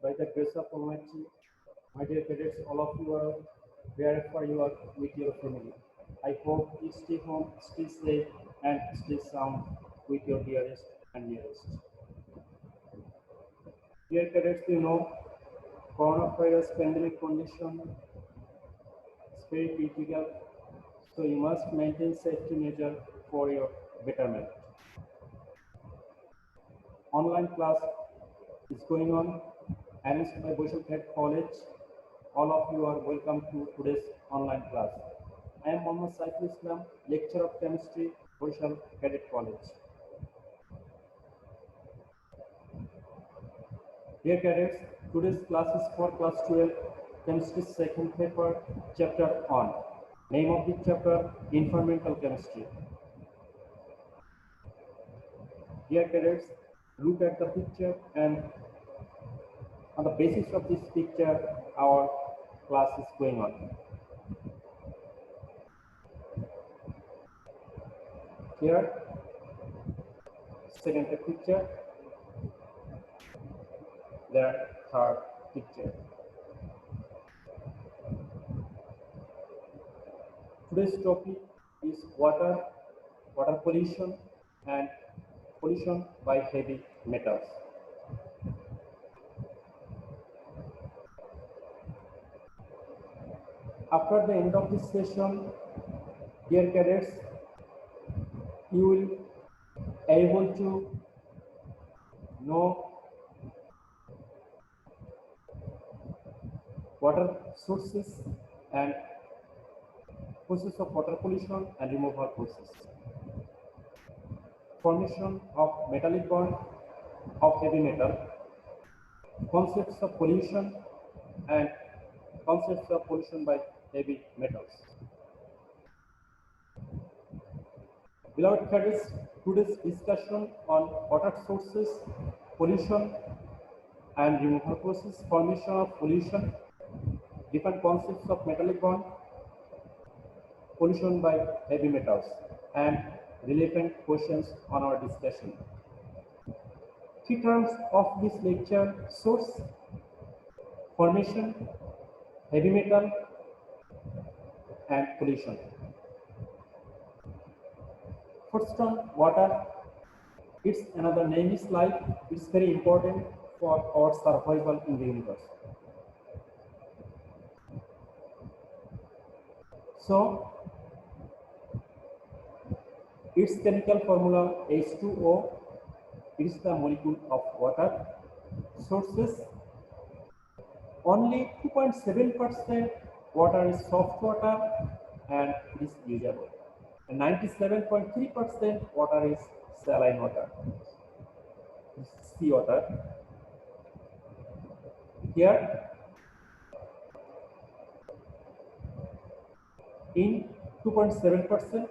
By the grace of Almighty, my dear cadets, all of you are wherever you are with your family. I hope you stay home, stay safe, and stay sound with your dearest and nearest. Dear cadets, you know, coronavirus pandemic condition is very critical, so you must maintain safety measure for your betterment. Online class is going on, arranged by Boishal Cadet College. All of you are welcome to today's online class. I am Mohammad Saiful Islam, lecturer of chemistry, Boishal Cadet College. Dear cadets, today's class is for class 12, chemistry second paper, chapter on. Name of the chapter, environmental chemistry. Dear cadets, look at the picture, and on the basis of this picture, our class is going on. Here, second picture, there third picture. Today's topic is water pollution, and pollution by heavy metals. After the end of this session, dear cadets, you will able to know water sources and causes of water pollution and removal process. Formation of metallic bond of heavy metal, concepts of pollution and concepts of pollution by heavy metals. Beloved cadets, today's discussion on water sources, pollution and removal process, formation of pollution, different concepts of metallic bond, pollution by heavy metals, and relevant questions on our discussion. Key terms of this lecture: source, formation, heavy metal, and pollution. First on water, its another name is life. It's very important for our survival in the universe. So, its chemical formula H2O. It is the molecule of water. Sources: only 2.7% water is soft water and it is usable. And 97.3% water is saline water, sea water. Here, in 2.7%,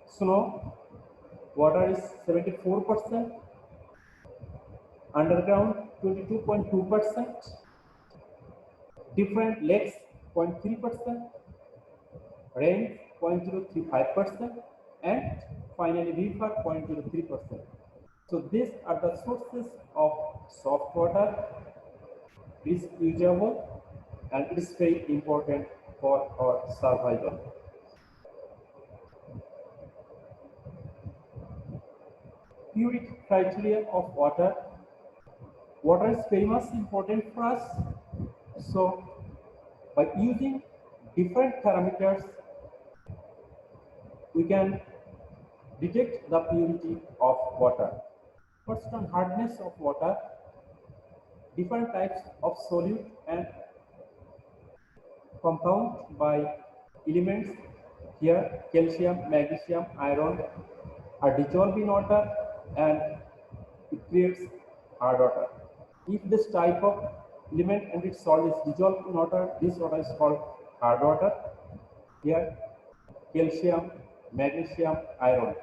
snow water is 74%, underground 22.2%, different lakes 0.3%, rain 0.035%, and finally river 0.03%. So these are the sources of soft water. It is usable and it is very important for our survival. Purity criteria of water. Water is very much important for us. So by using different parameters, we can detect the purity of water. First, on hardness of water, different types of solute and compound by elements. Here, calcium, magnesium, iron are dissolved in water and it creates hard water. If this type of element and its salt is dissolved in water, this water is called hard water. Here, calcium, magnesium, iron.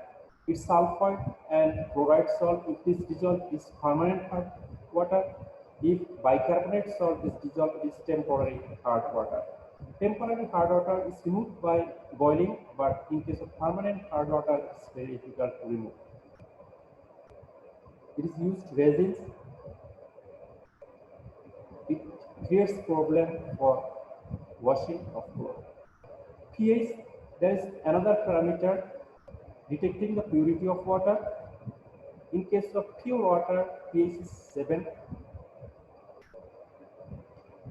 Its sulfide and chloride salt, if this dissolved, is permanent hard water. If bicarbonate salt is dissolved, it is temporary hard water. Temporary hard water is removed by boiling, but in case of permanent hard water, it's very difficult to remove. It is used resins. creates problem for washing of clothes. pH, there is another parameter detecting the purity of water. In case of pure water, pH is 7.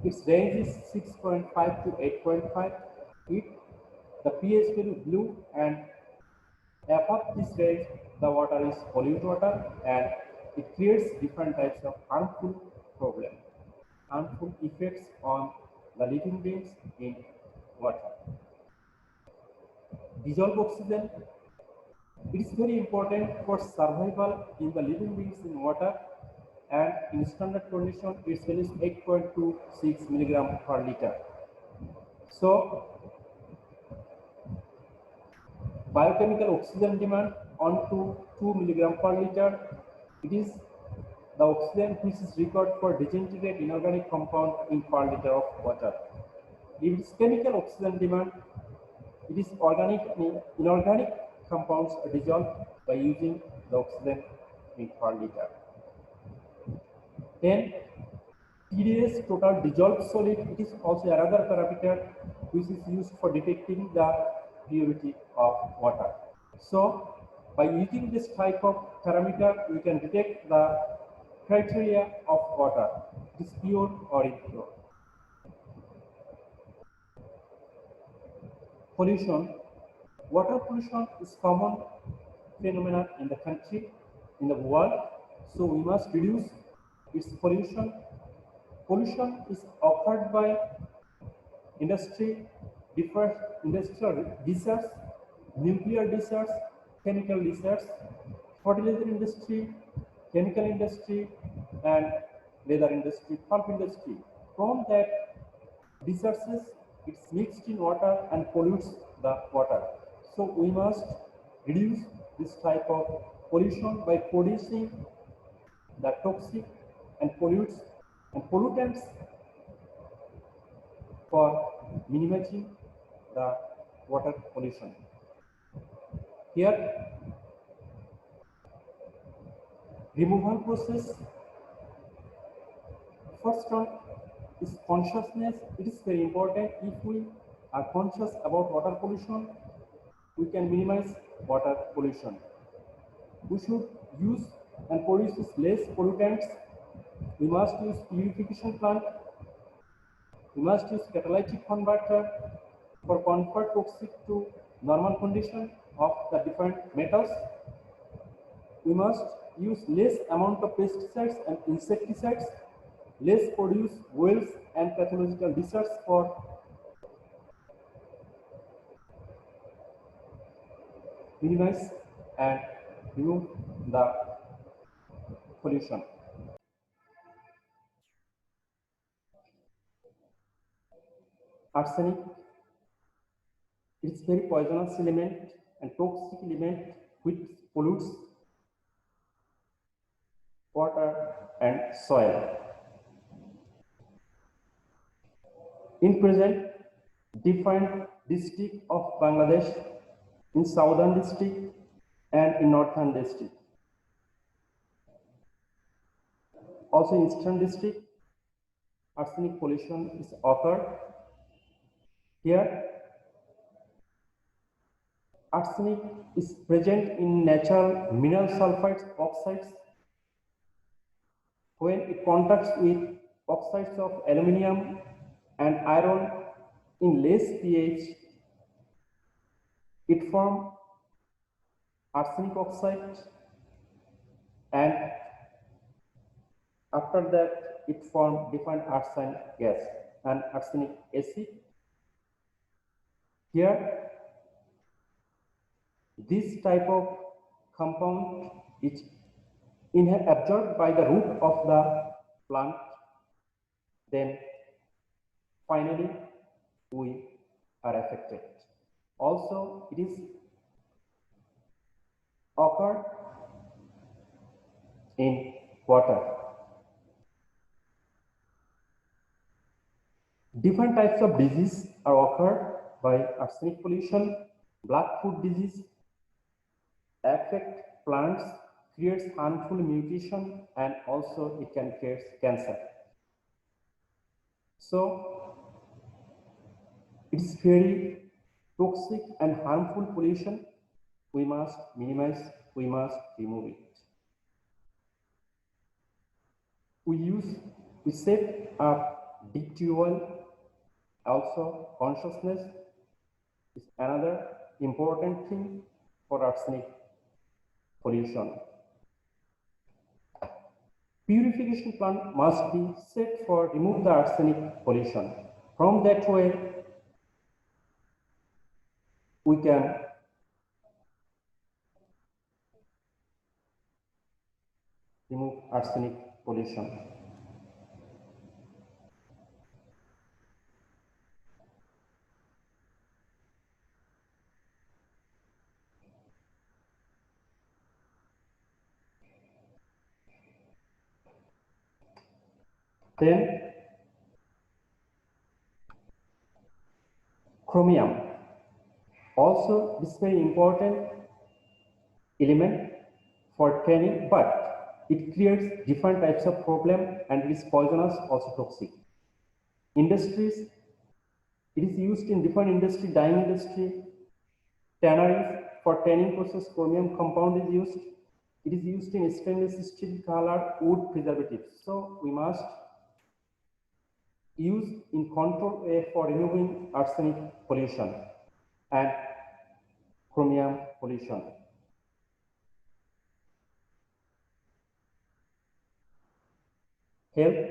Its range is 6.5 to 8.5. If the pH value blue and above this range, the water is polluted water, and it creates different types of harmful problems, harmful effects on the living beings in water. Dissolved oxygen, it is very important for survival in the living beings in water, and in standard condition its value is 8.26 milligram per liter. So biochemical oxygen demand on to 2 milligram per liter. It is the oxygen which is required for disintegrate inorganic compound in per liter of water. If it is chemical oxygen demand, it is organic and inorganic compounds are dissolved by using the oxygen in per liter. Then TDS, total dissolved solid, it is also another parameter which is used for detecting the purity of water. So by using this type of parameter, we can detect the criteria of water, it is pure or impure. Pollution. Water pollution is common phenomenon in the country, in the world, so we must reduce its pollution. Pollution is occurred by industry, different industrial research, nuclear research, chemical research, fertilizer industry, chemical industry, and leather industry, pulp industry. From that resources, it's mixed in water and pollutes the water. So we must reduce this type of pollution by producing the toxic and pollutants for minimizing the water pollution. Here, removal process. First one is consciousness. It is very important. If we are conscious about water pollution, we can minimize water pollution. We should use and produce less pollutants. We must use purification plant. We must use catalytic converter for convert toxic to normal condition of the different metals. We must use less amount of pesticides and insecticides, less produce wells and pathological research for minimize and remove the pollution. Arsenic, it's very poisonous element and toxic element which pollutes water and soil. In present, different district of Bangladesh, in southern district and in northern district. Also in eastern district, arsenic pollution is occurred. Here, arsenic is present in natural mineral sulfides, oxides. When it contacts with oxides of aluminium and iron in less pH, it forms arsenic oxide, and after that it forms different arsenic gas and arsenic acid. Here, this type of compound is absorbed by the root of the plant. Then finally we are affected. Also, it is occurred in water. Different types of disease are occurred by arsenic pollution. Black foot disease affect plants, creates harmful mutation, and also it can create cancer. So it is very toxic and harmful pollution. We must minimize, we must remove it. We set up deep well. Also, consciousness is another important thing for arsenic pollution. Purification plant must be set for remove the arsenic pollution. From that way, we can remove arsenic pollution. Then chromium. Also, this is very important element for training, but it creates different types of problem and it is poisonous, also toxic. Industries, it is used in different industry, dyeing industry, tanneries. For tanning process, chromium compound is used. It is used in stainless steel, color, wood preservatives. So we must use in controlled way for removing arsenic pollution and chromium pollution. Health,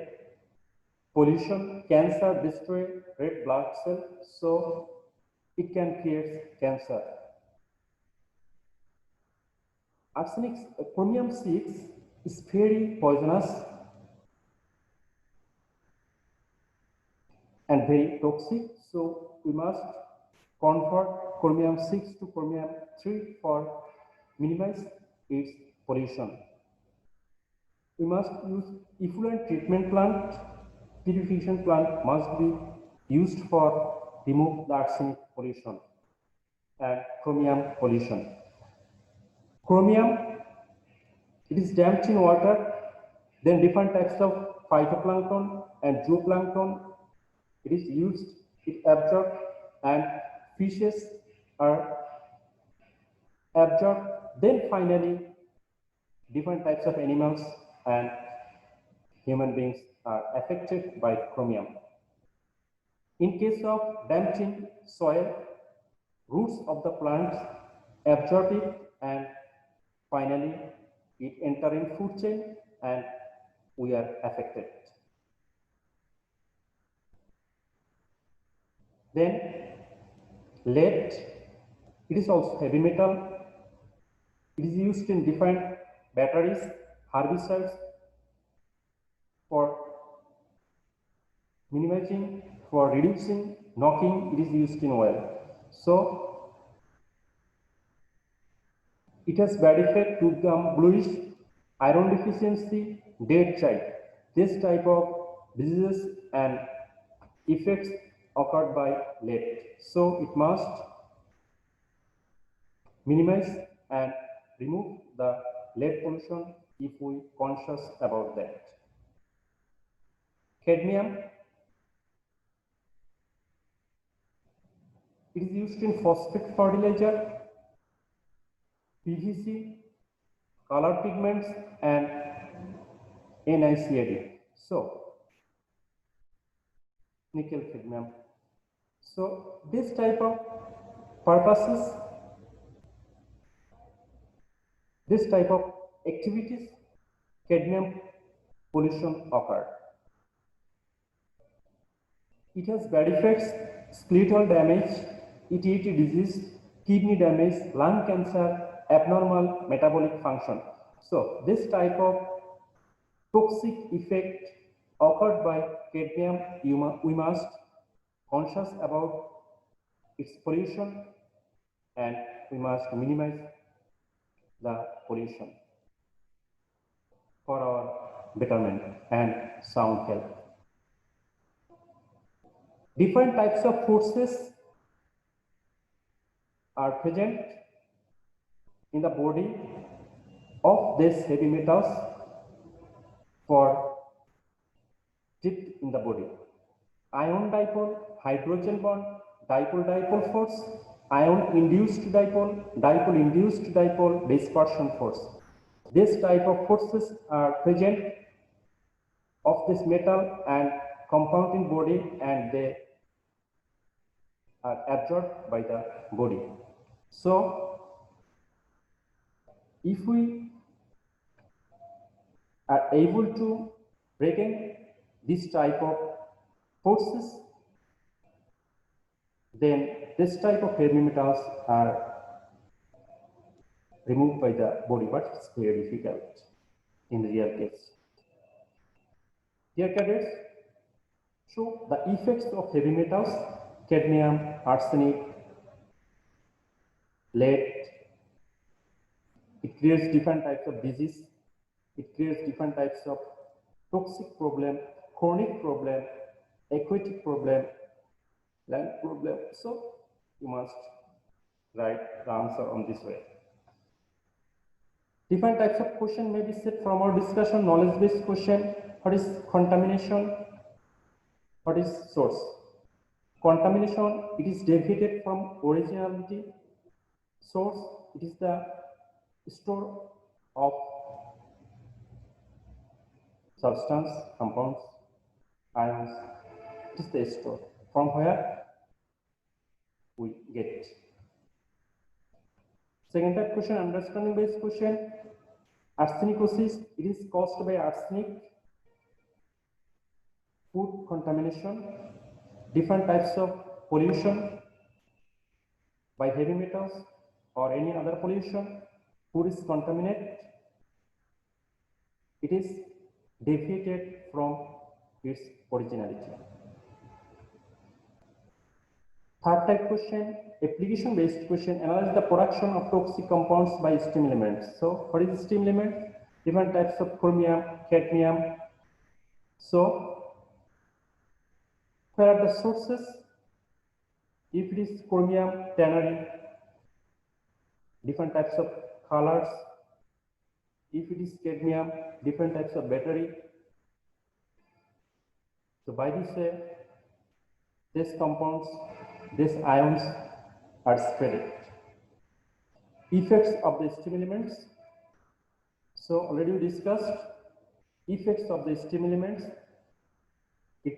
pollution, cancer, destroy red blood cell, so it can create cancer. Arsenic, chromium 6 is very poisonous and very toxic, so we must convert chromium 6 to chromium 3 for minimize its pollution. We must use effluent treatment plant, purification plant must be used for remove the arsenic pollution and chromium pollution. Chromium, it is damped in water, then different types of phytoplankton and zooplankton, it is used, it absorbed and fishes are absorbed, then finally different types of animals and human beings are affected by chromium. In case of damped in soil, roots of the plants absorb it and finally it enter in food chain and we are affected. Then lead, it is also heavy metal. It is used in different batteries, herbicides for minimizing, for reducing, knocking, it is used in oil. So it has bad effect to become bluish, iron deficiency, dead child. This type of diseases and effects occurred by lead. So it must minimize and remove the lead pollution if we conscious about that. Cadmium, it is used in phosphate fertilizer, PVC, color pigments and NiCad. So nickel cadmium. So this type of purposes, this type of activities, cadmium pollution occur. It has bad effects, skeletal damage, ETT disease, kidney damage, lung cancer, abnormal metabolic function. So this type of toxic effect occurred by cadmium, we must conscious about its pollution and we must minimize the pollution for our betterment and sound health. Different types of forces are present in the body of these heavy metals for dipped in the body. ion dipole, hydrogen bond, dipole-dipole force, ion-induced dipole, dipole-induced dipole, dispersion force. This type of forces are present of this metal and compounding body, and they are absorbed by the body. So, if we are able to regain this type of forces, then this type of heavy metals are removed by the body, but it's very difficult in the real case. Dear cadets, so the effects of heavy metals, cadmium, arsenic, lead, it creates different types of disease, it creates different types of toxic problem, chronic problem, aquatic problem, land problem. So you must write the answer on this way. Different types of question may be set from our discussion. Knowledge-based question: what is contamination? What is source? Contamination, it is deviated from originality. Source, it is the store of substance, compounds, ions. It is the store from where we get it. Second type question, understanding based question. Arsenicosis, it is caused by arsenic, food contamination, different types of pollution by heavy metals or any other pollution. Food is contaminated, it is deviated from its originality. Third type question, application based question, analyze the production of toxic compounds by steam elements. So what is steam element? Different types of chromium, cadmium. So where are the sources? If it is chromium, tannery, different types of colors. If it is cadmium, different types of battery. So by this way, these compounds, these ions are spread. Effects of the steam elements. So already we discussed effects of the steam elements. It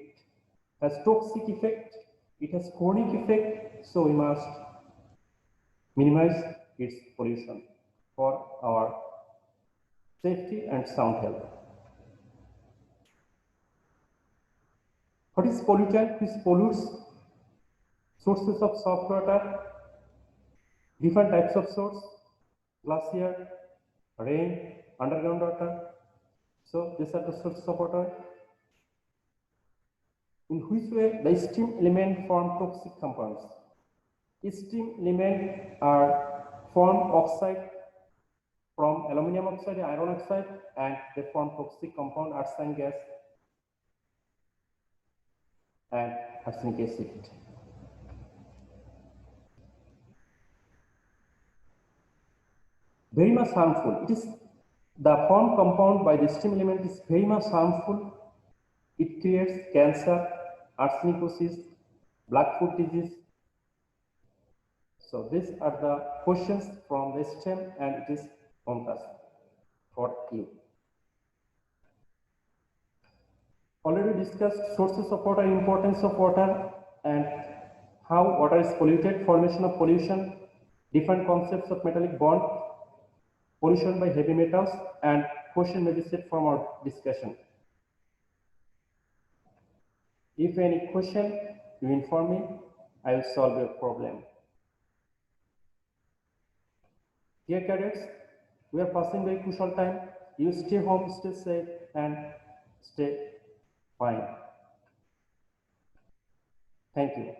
has toxic effect, it has chronic effect, so we must minimize its pollution for our safety and sound health. What is pollutant? Which pollutes? Sources of soft water, different types of source, glacier, rain, underground water. So these are the sources of water. In which way the steam element form toxic compounds? Steam elements are formed oxide from aluminum oxide, iron oxide, and they form toxic compound arsine gas and arsenic acid. Very much harmful. It is the formed compound by the steam element is very much harmful. It creates cancer, arsenicosis, black foot disease. So these are the questions from the STEM, and it is on task for you. Already discussed sources of water, importance of water, and how water is polluted, formation of pollution, different concepts of metallic bond, pollution by heavy metals, and question may be set from our discussion. If any question, you inform me, I will solve your problem. Dear cadets, we are passing very crucial time. You stay home, stay safe, and stay fine. Thank you.